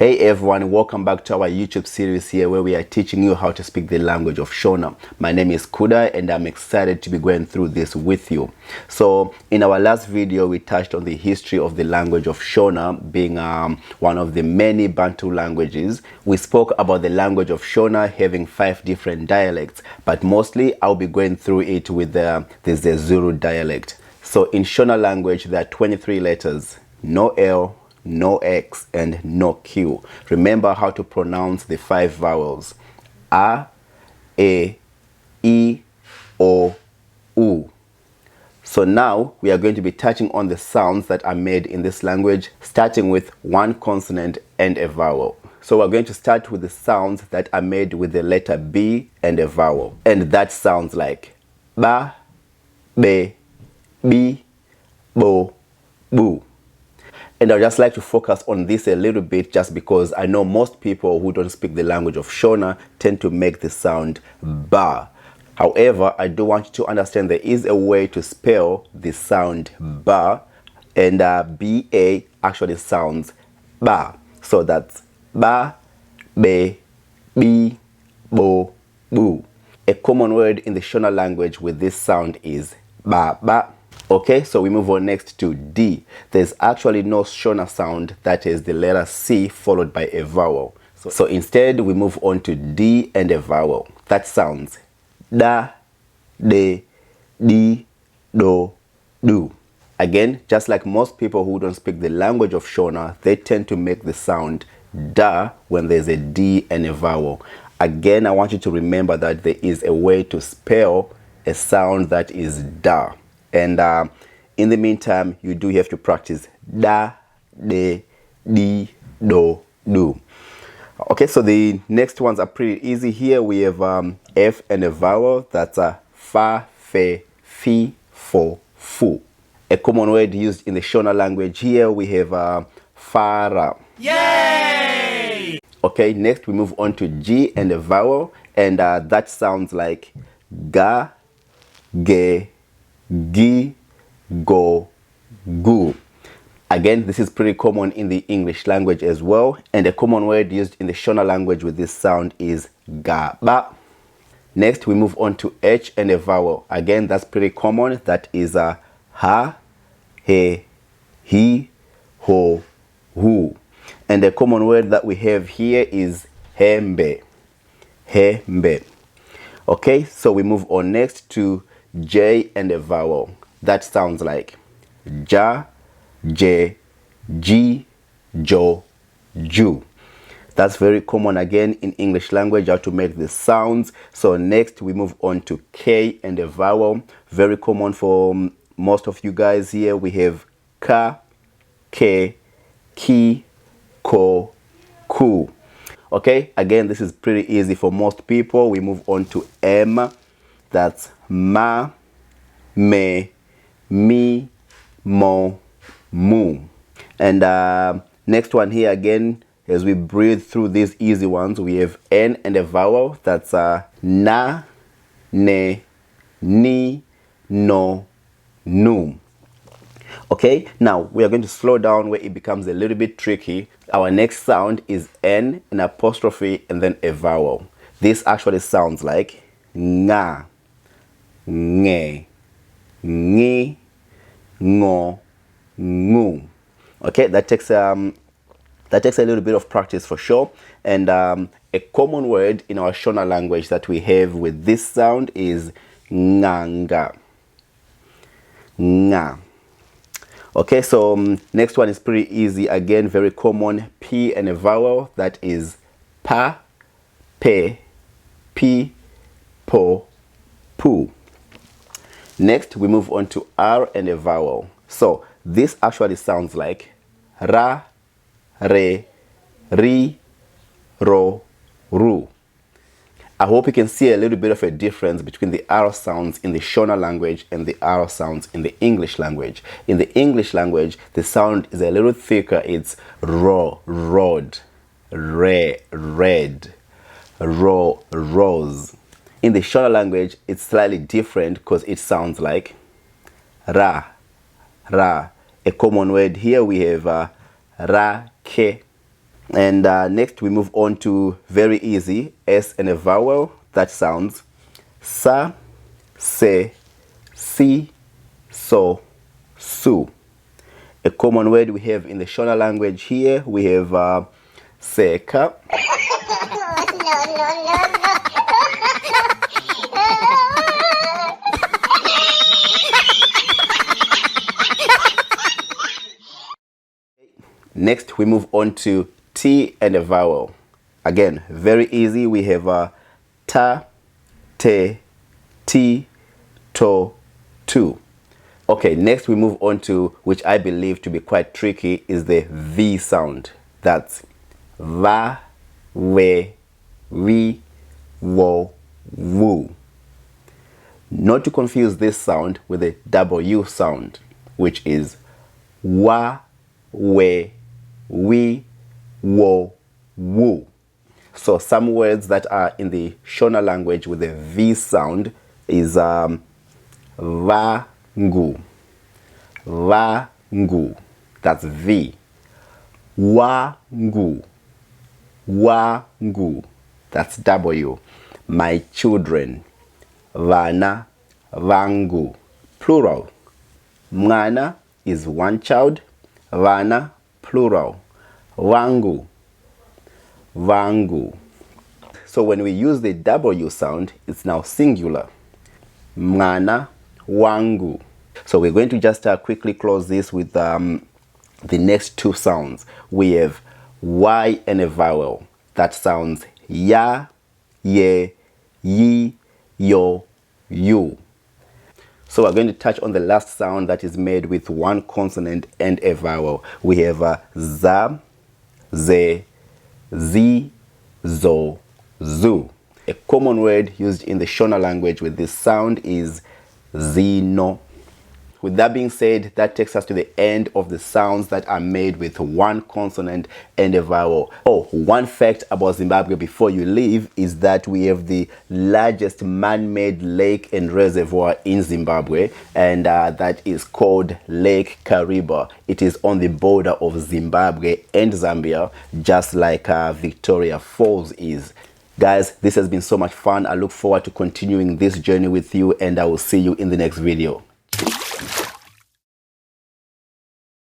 Hey everyone, welcome back to our YouTube series here where we are teaching you how to speak the language of Shona. My name is Kuda and I'm excited to be going through this with you. So in our last video, we touched on the history of the language of Shona being one of the many Bantu languages. We spoke about the language of Shona having 5 different dialects, but mostly I'll be going through it with the Zulu dialect. So in Shona language, there are 23 letters, no L, no X, and no Q. Remember how to pronounce the 5 vowels: A, E, I, O, U. So now we are going to be touching on the sounds that are made in this language, starting with one consonant and a vowel. So we're going to start with the sounds that are made with the letter B and a vowel. And that sounds like ba, be, bi, bo, boo. And I'd just like to focus on this a little bit just because I know most people who don't speak the language of Shona tend to make the sound ba. However, I do want you to understand there is a way to spell the sound ba, and B-A actually sounds ba. So that's ba, be, bi, bo, boo. A common word in the Shona language with this sound is ba, ba. Okay, so we move on next to D. There's actually no Shona sound, that is the letter C followed by a vowel. So instead, we move on to D and a vowel. That sounds da, de, di, do, do. Again, just like most people who don't speak the language of Shona, they tend to make the sound da when there's a D and a vowel. Again, I want you to remember that there is a way to spell a sound that is da. And in the meantime, you do have to practice da, de, di, do, do. Okay, so the next ones are pretty easy. Here we have F and a vowel. That's fa, fe, fi, fo, fu. A common word used in the Shona language. Here we have fara. Yay! Okay, next we move on to G and a vowel. And that sounds like ga, ge, gi, go, gu. Again, this is pretty common in the English language as well. And a common word used in the Shona language with this sound is Gaba. Next, we move on to H and a vowel. Again, that's pretty common. That is ha, he, hi, ho, hu. And the common word that we have here is hembe. Hembe. Okay, so we move on next to J and a vowel. That sounds like ja, je, ji, jo, ju. That's very common again in English language, how to make the sounds. So next we move on to K and a vowel. Very common for most of you guys here. We have ka, ke, ki, ko, ku. Okay, again, this is pretty easy for most people. We move on to M. That's ma, me, mi, mo, mu. And next one here again, as we breathe through these easy ones, we have N and a vowel. That's na, ne, ni, no, nu. Okay, now we are going to slow down where it becomes a little bit tricky. Our next sound is N, an apostrophe, and then a vowel. This actually sounds like nga, nge, ngi, ngo, ngu. Okay, that takes a little bit of practice for sure. And a common word in our Shona language that we have with this sound is nanga. Nga. Okay, so next one is pretty easy. Again, very common. P and a vowel. That is pa, pe, pi, po, pu. Next, we move on to R and a vowel. So this actually sounds like ra, re, ri, ro, ru. I hope you can see a little bit of a difference between the R sounds in the Shona language and the R sounds in the English language. In the English language, the sound is a little thicker. It's ro, rod, re, red, ro, rose. In the Shona language, it's slightly different because it sounds like ra, ra. A common word here we have ra, ke. And next we move on to very easy S and a vowel that sounds sa, se, si, so, su. A common word we have in the Shona language here, we have seka. Next, we move on to T and a vowel. Again, very easy. We have ta, te, ti, to, tu. Okay, next we move on to, which I believe to be quite tricky, is the V sound. That's va, we, wi, wo, wu. Not to confuse this sound with the W sound, which is wa, we, wi, wo, wu. So some words that are in the Shona language with the V sound is vangu, vangu, that's V. Wangu, wangu, that's W. My children, vana, vangu, plural. Mwana is one child, vana, plural. Wangu, vangu. So when we use the W sound, it's now singular. Mwana, wangu. So we're going to just quickly close this with the next two sounds. We have Y and a vowel. That sounds ya, ye, yi, yo, you. So we're going to touch on the last sound that is made with one consonant and a vowel. We have za, ze, zi, zo, zu. A common word used in the Shona language with this sound is zino. With that being said, that takes us to the end of the sounds that are made with one consonant and a vowel. Oh, one fact about Zimbabwe before you leave is that we have the largest man-made lake and reservoir in Zimbabwe, and that is called Lake Kariba. It is on the border of Zimbabwe and Zambia, just like Victoria Falls is. Guys, this has been so much fun. I look forward to continuing this journey with you, and I will see you in the next video.